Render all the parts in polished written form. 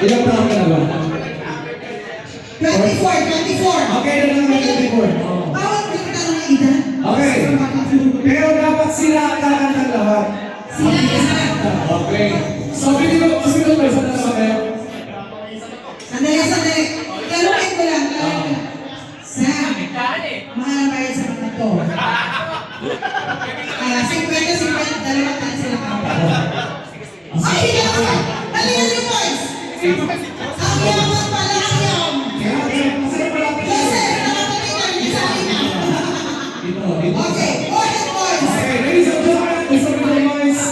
Ilang taon ka na ba? 24. Okay na lang 24. Bawat bigtan ng edad. Okay. Pero dapat sila ang kakantang lahat. Okay. So, pili ko kasi ito ba? Saan na ba kayo? Sandali. Kalungin ko lang. Sam, mahal na tayo sa mga to. 50-50, dalawang tayo sila kapag. Ay, hindi ako! Halina niyo, boys! Ang yaman pala ang yaman! Joseph, nakatalingan, isali na! Okay, go ahead, boys! Okay, ladies and gentlemen, isang mga boys.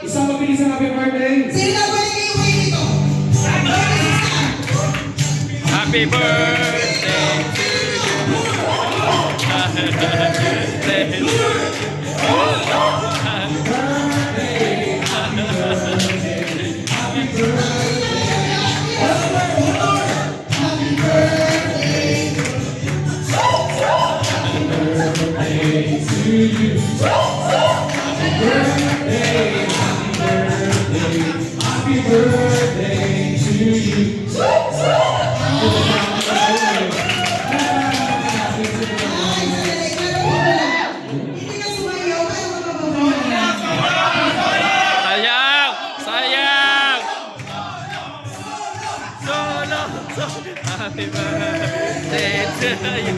Isang mabilis ang happy birthday. Sino na pwede kayo uwi dito? Happy birthday to you. Happy birthday to you. Happy birthday to you. Sayang! Solo! Happy birthday to you.